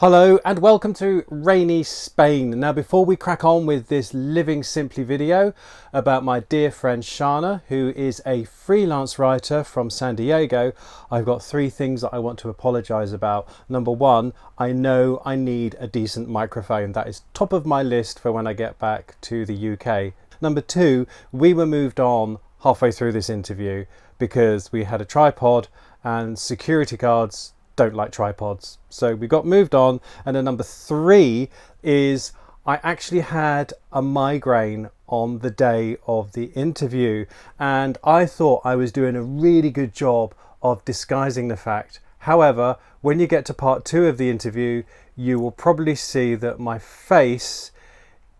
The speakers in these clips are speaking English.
Hello and welcome to rainy Spain. Now before we crack on with this Living Simply video about my dear friend Shana, who is a freelance writer from San Diego, I've got three things that I want to apologise about. Number one, I know I need a decent microphone. That is top of my list for when I get back to the UK. Number two, we were moved on halfway through this interview because we had a tripod and security guards don't like tripods, so we got moved on. And then number three is I actually had a migraine on the day of the interview, and I thought I was doing a really good job of disguising the fact. However, when you get to part two of the interview, you will probably see that my face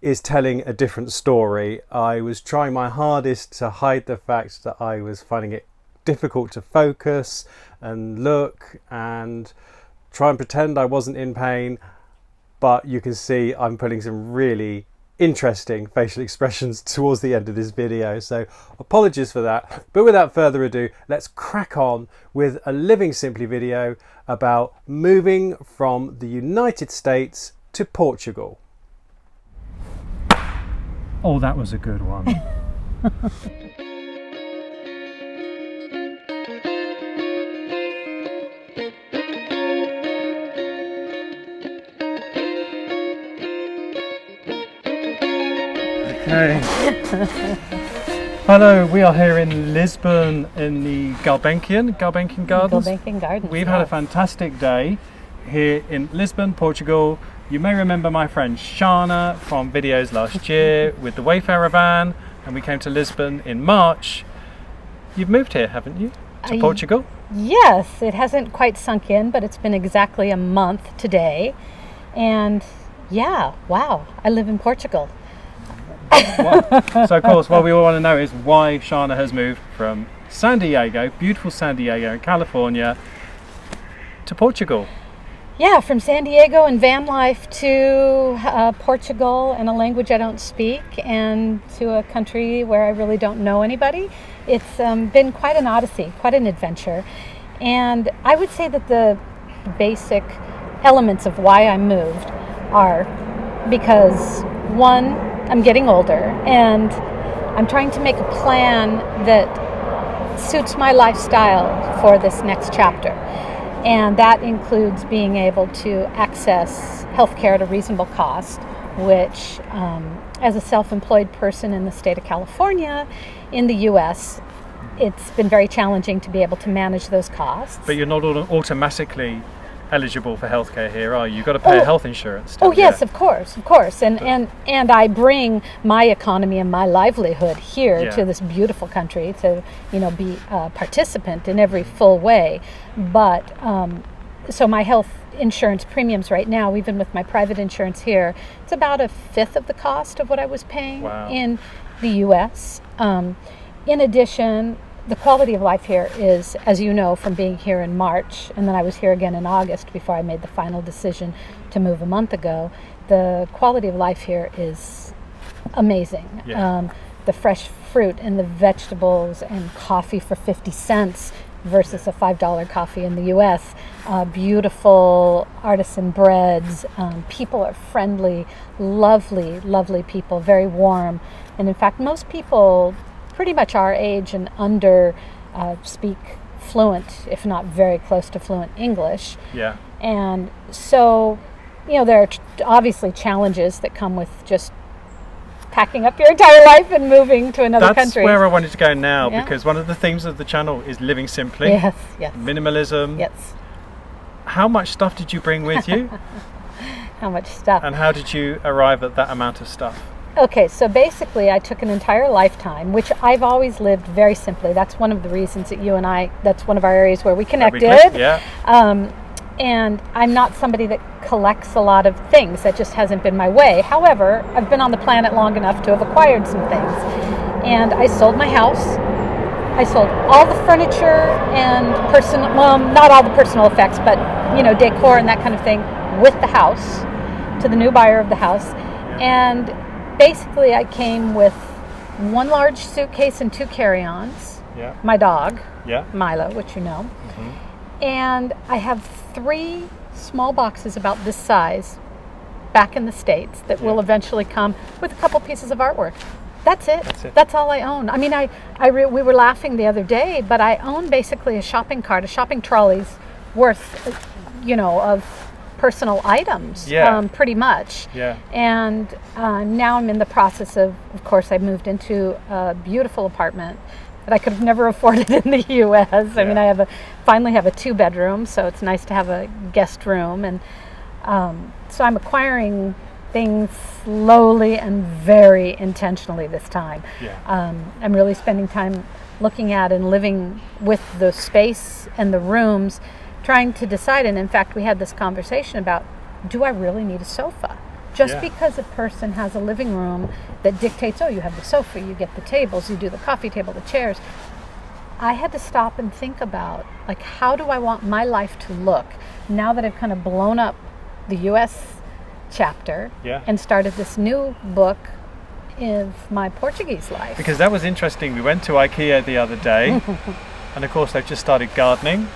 is telling a different story. I was trying my hardest to hide the fact that I was finding it difficult to focus and look and try and pretend I wasn't in pain, but you can see I'm putting some really interesting facial expressions towards the end of this video, so apologies for that. But without further ado, let's crack on with a Living Simply video about moving from the United States to Portugal. Oh, that was a good one. Okay. Hello, we are here in Lisbon in the Gulbenkian Gardens. Gulbenkian Gardens. We've had a fantastic day here in Lisbon, Portugal. You may remember my friend Shana from videos last year with the Wayfarer van, and we came to Lisbon in March. You've moved here, haven't you, to Portugal? Yes, it hasn't quite sunk in, but it's been exactly a month today. And yeah, wow, I live in Portugal. So of course what we all want to know is why Shana has moved from San Diego, beautiful San Diego in California, to Portugal. Yeah, from San Diego and van life to Portugal and a language I don't speak, and to a country where I really don't know anybody. It's been quite an odyssey, quite an adventure. And I would say that the basic elements of why I moved are because, one, I'm getting older and I'm trying to make a plan that suits my lifestyle for this next chapter. And that includes being able to access healthcare at a reasonable cost, which as a self-employed person in the state of California, in the US, it's been very challenging to be able to manage those costs. But you're not automatically eligible for healthcare here, are you? You've got to pay health insurance still. Oh yes, of course. And I bring my economy and my livelihood here to this beautiful country to, be a participant in every full way. But so my health insurance premiums right now, even with my private insurance here, it's about a fifth of the cost of what I was paying in the US. In addition, the quality of life here is, as you know, from being here in March, and then I was here again in August before I made the final decision to move a month ago. The quality of life here is amazing. Yeah. The fresh fruit and the vegetables and coffee for 50 cents versus a $5 coffee in the US. Beautiful artisan breads. People are friendly, lovely, lovely people, very warm. And in fact, most people pretty much our age and under speak fluent, if not very close to fluent English. Yeah. And so, there are obviously challenges that come with just packing up your entire life and moving to another country. That's where I wanted to go now, because one of the themes of the channel is living simply. Yes. Minimalism. Yes. How much stuff did you bring with you? How much stuff? And how did you arrive at that amount of stuff? Okay, so basically I took an entire lifetime, which I've always lived very simply. That's one of the reasons that you and I, that's one of our areas where we connected. And I'm not somebody that collects a lot of things. That just hasn't been my way. However, I've been on the planet long enough to have acquired some things. And I sold my house. I sold all the furniture and not all the personal effects, but, decor and that kind of thing with the house to the new buyer of the house. And basically, I came with one large suitcase and two carry-ons. Yeah. My dog, Milo, which you know. Mm-hmm. And I have 3 small boxes about this size back in the States that will eventually come with a couple pieces of artwork. That's it. That's all I own. I mean, we were laughing the other day, but I own basically a shopping cart, a shopping trolley's worth, of personal items, pretty much. Yeah. And now I'm in the process of course, I moved into a beautiful apartment that I could have never afforded in the U.S. I mean, I finally have a 2-bedroom, so it's nice to have a guest room. And so I'm acquiring things slowly and very intentionally this time. I'm really spending time looking at and living with the space and the rooms, trying to decide. And in fact, we had this conversation about, do I really need a sofa? Just because a person has a living room that dictates, you have the sofa, you get the tables, you do the coffee table, the chairs. I had to stop and think about, like, how do I want my life to look now that I've kind of blown up the U.S. chapter and started this new book of my Portuguese life. Because that was interesting. We went to IKEA the other day, and of course they've just started gardening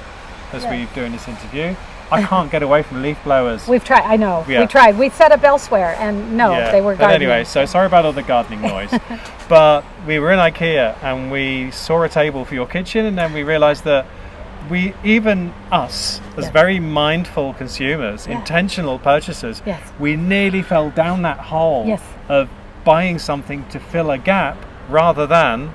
as we're doing this interview. I can't get away from leaf blowers. We've tried, I know. We tried. We set up elsewhere, and they were gardening. But anyway, so sorry about all the gardening noise. But we were in IKEA, and we saw a table for your kitchen, and then we realised that us, as very mindful consumers, intentional purchasers, we nearly fell down that hole of buying something to fill a gap rather than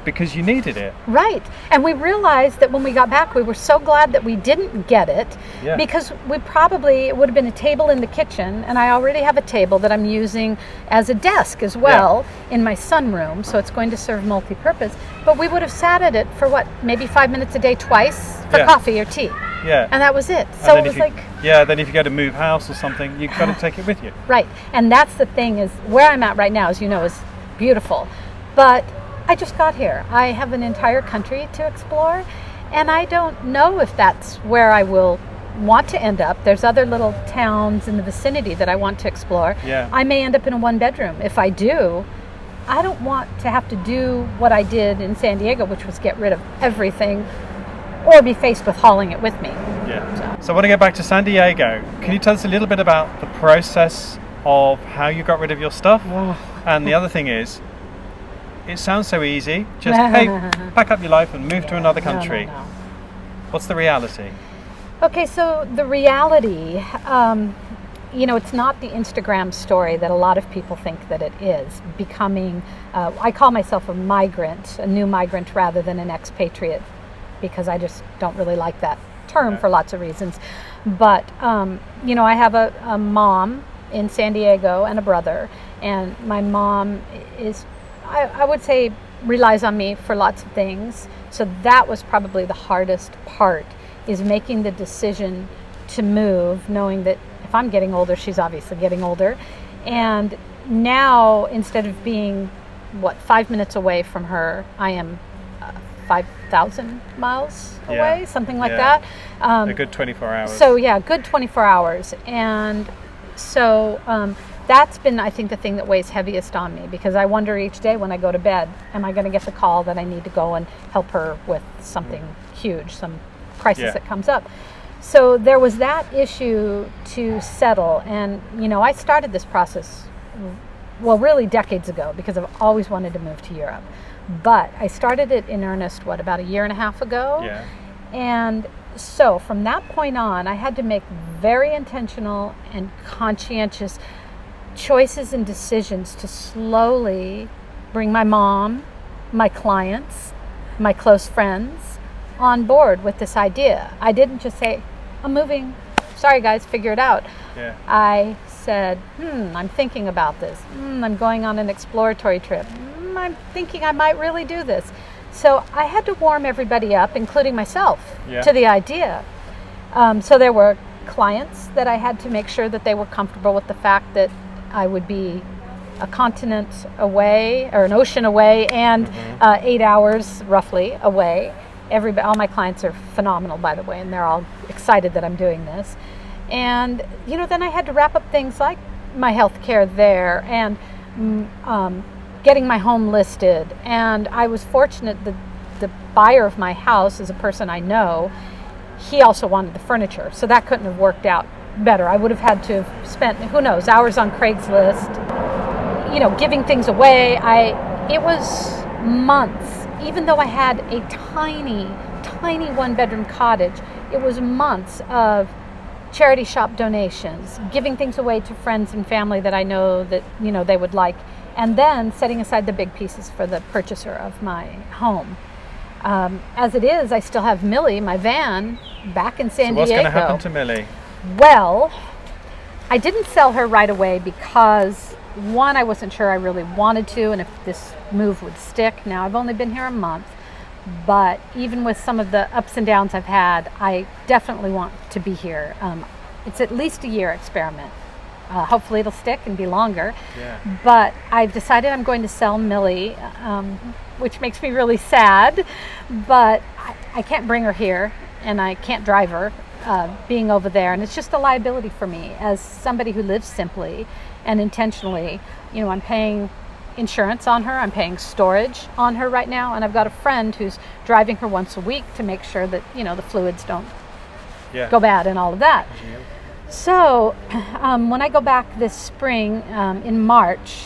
because you needed it. Right. And we realized that when we got back, we were so glad that we didn't get it because it would have been a table in the kitchen, and I already have a table that I'm using as a desk as well in my sunroom, so it's going to serve multi-purpose. But we would have sat at it for maybe 5 minutes a day twice for coffee or tea. Yeah. And that was it. So it was then if you go to move house or something, you've got to take it with you. Right. And that's the thing, is where I'm at right now, as you know, is beautiful. But I just got here. I have an entire country to explore, and I don't know if that's where I will want to end up. There's other little towns in the vicinity that I want to explore. I may end up in a 1-bedroom. If I do, I don't want to have to do what I did in San Diego, which was get rid of everything or be faced with hauling it with me. So I want to get back to San Diego. Can you tell us a little bit about the process of how you got rid of your stuff? And the other thing is, it sounds so easy. Just, hey, pack up your life and move to another country. No. What's the reality? Okay, so the reality, it's not the Instagram story that a lot of people think that it is. Becoming, I call myself a migrant, a new migrant rather than an expatriate, because I just don't really like that term for lots of reasons. But, I have a mom in San Diego and a brother, and my mom is, I would say, relies on me for lots of things. So that was probably the hardest part, is making the decision to move, knowing that if I'm getting older, she's obviously getting older. And now, instead of being, 5 minutes away from her, I am 5,000 miles away, something like that. A good 24 hours. So, good 24 hours. And so that's been, I think, the thing that weighs heaviest on me, because I wonder each day when I go to bed, am I going to get the call that I need to go and help her with something huge, some crisis that comes up. So there was that issue to settle. And, I started this process, really decades ago, because I've always wanted to move to Europe. But I started it in earnest, about 1.5 years ago? And so from that point on, I had to make very intentional and conscientious choices and decisions to slowly bring my mom, my clients, my close friends on board with this idea. I didn't just say, I'm moving. Sorry guys, figure it out. I said, I'm thinking about this. I'm going on an exploratory trip. I'm thinking I might really do this. So I had to warm everybody up, including myself, to the idea. So there were clients that I had to make sure that they were comfortable with the fact that I would be a continent away, or an ocean away, and 8 hours roughly away. All my clients are phenomenal, by the way, and they're all excited that I'm doing this. And then I had to wrap up things like my health care there, and getting my home listed. And I was fortunate that the buyer of my house is a person I know, he also wanted the furniture, so that couldn't have worked out better. I would have had to have spent, who knows, hours on Craigslist, giving things away. It was months, even though I had a tiny 1-bedroom cottage, it was months of charity shop donations, giving things away to friends and family that I know that, they would like, and then setting aside the big pieces for the purchaser of my home. As it is, I still have Millie, my van, back in San Diego. What's going to happen to Millie? Well, I didn't sell her right away because, one, I wasn't sure I really wanted to, and if this move would stick. Now, I've only been here a month, but even with some of the ups and downs I've had, I definitely want to be here. It's at least a year experiment. Hopefully it'll stick and be longer. Yeah. But I've decided I'm going to sell Millie, which makes me really sad, but I can't bring her here and I can't drive her being over there, and it's just a liability for me as somebody who lives simply and intentionally. I'm paying insurance on her, I'm paying storage on her right now, and I've got a friend who's driving her once a week to make sure that the fluids don't go bad and all of that. Yeah. So when I go back this spring in March,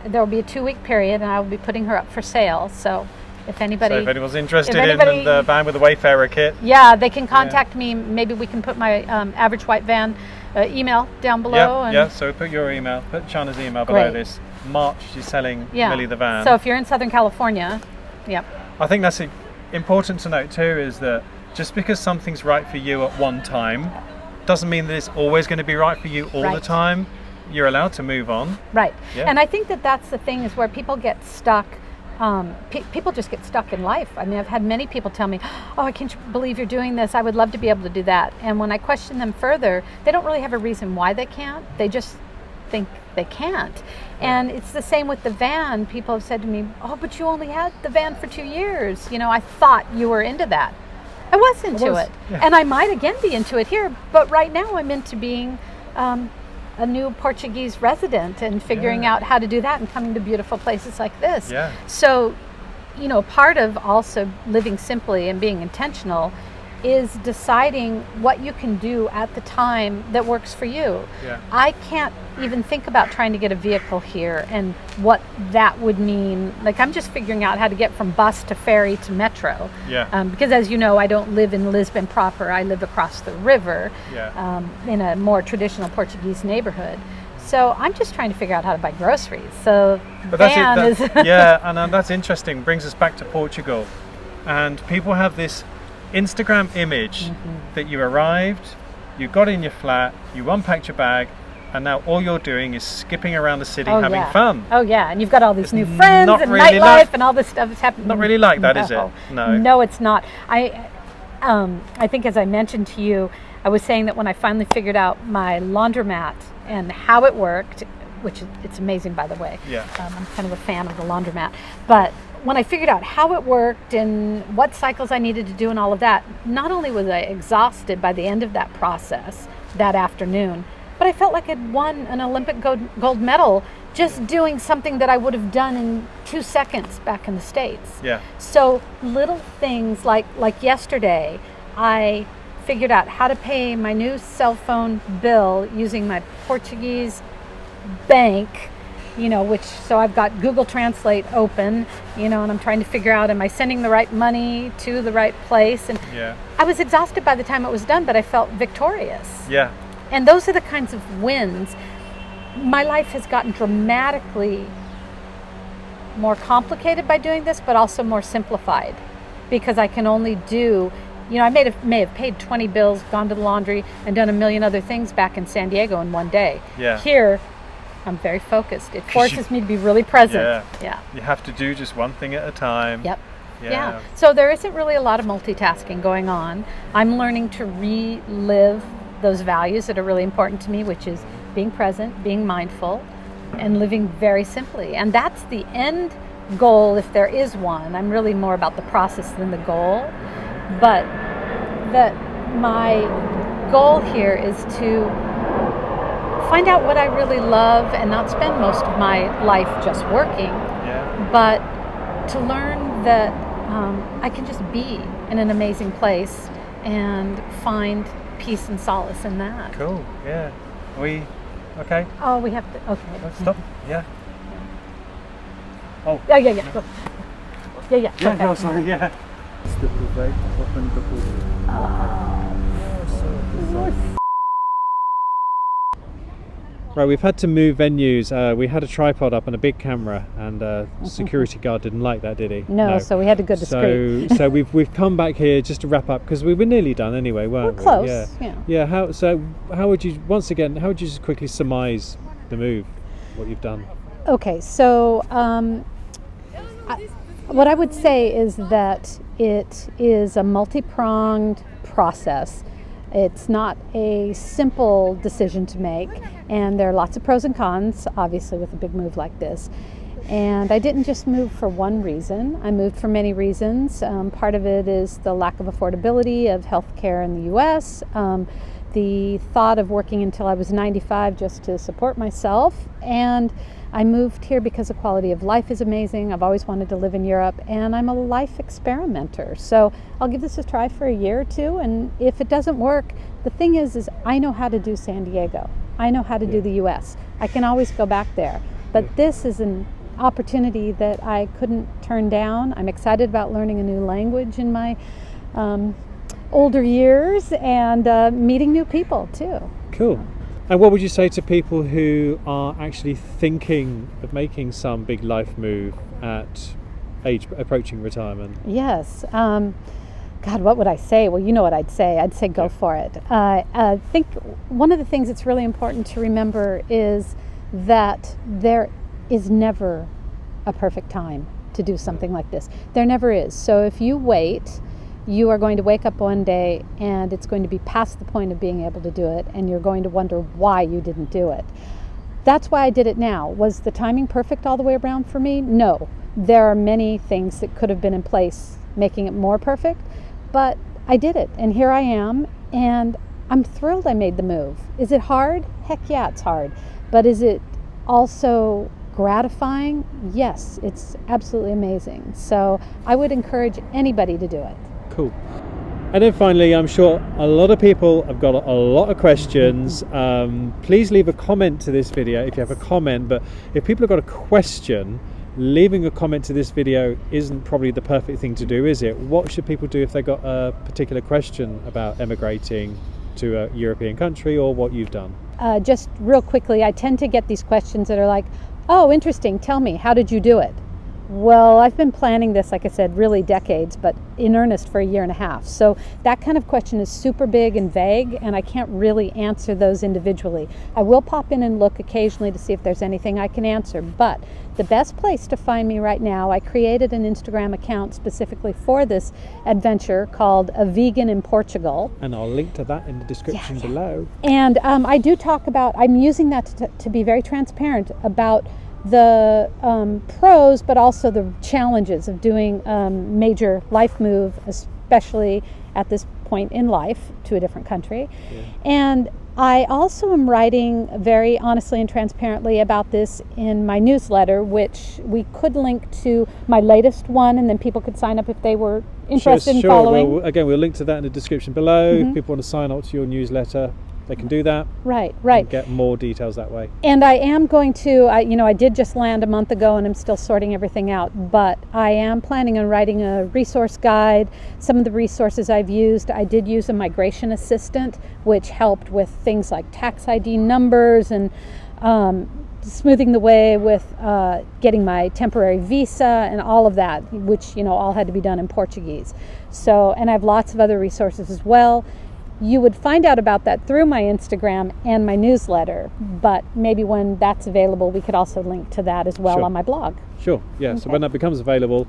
there will be a 2-week period, and I will be putting her up for sale. So if anyone's interested in the van with the Wayfarer kit, they can contact me. Maybe we can put my Average White Van email down below. So put your email, put Shanna's email below this. March, she's selling Millie the van. So if you're in Southern California, I think that's important to note too, is that just because something's right for you at one time doesn't mean that it's always going to be right for you all the time. You're allowed to move on. Right. Yeah. And I think that's the thing, is where people get stuck. People just get stuck in life. I mean, I've had many people tell me, oh, I can't believe you're doing this. I would love to be able to do that. And when I question them further, they don't really have a reason why they can't. They just think they can't. And it's the same with the van. People have said to me, oh, but you only had the van for 2 years. I thought you were into that. I was into it. Yeah. And I might again be into it here. But right now I'm into being a new Portuguese resident and figuring out how to do that and coming to beautiful places like this. Yeah. So, part of also living simply and being intentional is deciding what you can do at the time that works for you. Yeah. I can't even think about trying to get a vehicle here and what that would mean. Like, I'm just figuring out how to get from bus to ferry to metro. Yeah. Because as you know, I don't live in Lisbon proper. I live across the river in a more traditional Portuguese neighborhood. So I'm just trying to figure out how to buy groceries. So and that's interesting. Brings us back to Portugal. And people have this Instagram image that you arrived, you got in your flat, you unpacked your bag, and now all you're doing is skipping around the city having fun. Oh yeah, and you've got all these new friends and really nightlife and all this stuff is happening. Not really like that, is it? No, it's not. I think, as I mentioned to you, I was saying that when I finally figured out my laundromat and how it worked, which it's amazing, by the way. Yeah. I'm kind of a fan of the laundromat, but when I figured out how it worked and what cycles I needed to do and all of that, not only was I exhausted by the end of that process that afternoon, but I felt like I'd won an Olympic gold medal just doing something that I would have done in 2 seconds back in the States. Yeah. So little things like yesterday, I figured out how to pay my new cell phone bill using my Portuguese bank, so I've got Google Translate open, and I'm trying to figure out, am I sending the right money to the right place? And I was exhausted by the time it was done, but I felt victorious. Yeah. And those are the kinds of wins. My life has gotten dramatically more complicated by doing this, but also more simplified, because I can only do, I may have paid 20 bills, gone to the laundry, and done a million other things back in San Diego in one day. Yeah. Here, I'm very focused. It forces me to be really present. Yeah. You have to do just one thing at a time. Yep. Yeah. So there isn't really a lot of multitasking going on. I'm learning to relive those values that are really important to me, which is being present, being mindful, and living very simply. And that's the end goal, if there is one. I'm really more about the process than the goal. But my goal here is to find out what I really love and not spend most of my life just working, but to learn that I can just be in an amazing place and find peace and solace in that. Cool. Yeah. We okay? Oh, we have to. Okay. Stop. Yeah. Oh. Yeah. Go. Yeah. Yeah. Okay. No, sorry. Yeah. Right, we've had to move venues. We had a tripod up and a big camera, and security guard didn't like that, did he? No, so we had to go discreet. So we've come back here just to wrap up because we were nearly done anyway, weren't we? We're close. Yeah. Yeah. How would you just quickly surmise the move, what you've done? Okay, so what I would say is that it is a multi-pronged process. It's not a simple decision to make, and there are lots of pros and cons, obviously, with a big move like this. And I didn't just move for one reason. I moved for many reasons. Part of it is the lack of affordability of healthcare in the U.S., the thought of working until I was 95 just to support myself, and I moved here because the quality of life is amazing. I've always wanted to live in Europe, and I'm a life experimenter. So I'll give this a try for a year or two, and if it doesn't work, the thing is I know how to do San Diego. I know how to do the U.S. I can always go back there. But this is an opportunity that I couldn't turn down. I'm excited about learning a new language in my older years, and meeting new people too. Cool. And what would you say to people who are actually thinking of making some big life move at age approaching retirement? Yes. God, what would I say? Well, you know what I'd say. I'd say go for it. I think one of the things that's really important to remember is that there is never a perfect time to do something like this. There never is. So if you wait, you are going to wake up one day and it's going to be past the point of being able to do it, and you're going to wonder why you didn't do it. That's why I did it now. Was the timing perfect all the way around for me? No. There are many things that could have been in place making it more perfect, but I did it, and here I am, and I'm thrilled I made the move. Is it hard? Heck yeah, it's hard. But is it also gratifying? Yes, it's absolutely amazing. So I would encourage anybody to do it. Cool. And then finally, I'm sure a lot of people have got a lot of questions. Please leave a comment to this video if you have a comment, but if people have got a question, leaving a comment to this video isn't probably the perfect thing to do, is it? What should people do if they got a particular question about emigrating to a European country or what you've done? Just real quickly, I tend to get these questions that are like, oh, interesting, tell me, how did you do it? Well, I've been planning this, like I said, really decades, but in earnest for a year and a half. So that kind of question is super big and vague, and I can't really answer those individually. I will pop in and look occasionally to see if there's anything I can answer, but the best place to find me right now, I created an Instagram account specifically for this adventure called A Vegan in Portugal. And I'll link to that in the description below. And I do talk about, I'm using that to be very transparent about the pros, but also the challenges of doing major life move, especially at this point in life to a different country. Yeah. And I also am writing very honestly and transparently about this in my newsletter, which we could link to my latest one, and then people could sign up if they were interested in following. Well, again, we'll link to that in the description below. If people want to sign up to your newsletter, they can do that. Right. And get more details that way. And I am going to, I did just land a month ago and I'm still sorting everything out, but I am planning on writing a resource guide. Some of the resources I've used, I did use a migration assistant, which helped with things like tax ID numbers and smoothing the way with getting my temporary visa and all of that, which, all had to be done in Portuguese. So, and I have lots of other resources as well. You would find out about that through my Instagram and my newsletter, but maybe when that's available, we could also link to that as well on my blog. Sure, yeah. Okay. So when that becomes available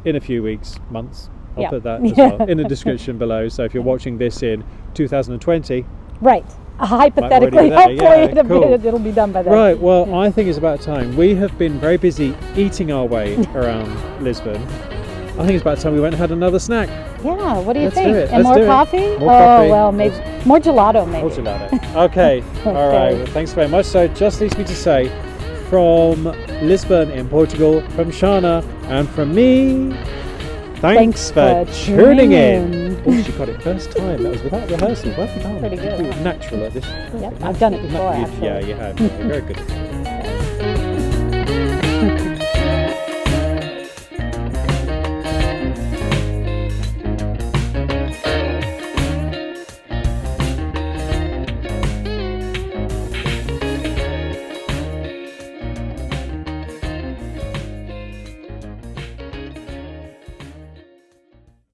in a few weeks, months, I'll put that as well in the description below. So if you're watching this in 2020... Right. Hypothetically, hopefully it'll be done by then. Right, well, I think it's about time. We have been very busy eating our way around Lisbon. I think it's about time we went and had another snack. Yeah, what do you think? Do it. And more coffee? More coffee. Well, maybe more gelato, maybe. More gelato. Okay. All right. Well, thanks very much. So just leaves me to say, from Lisbon in Portugal, from Shanna and from me, thanks for tuning in. Oh, she got it first time. That was without rehearsal. Well done. Pretty good. You do it natural at this. Yep, I've done it before, actually. Yeah, you have. Very good.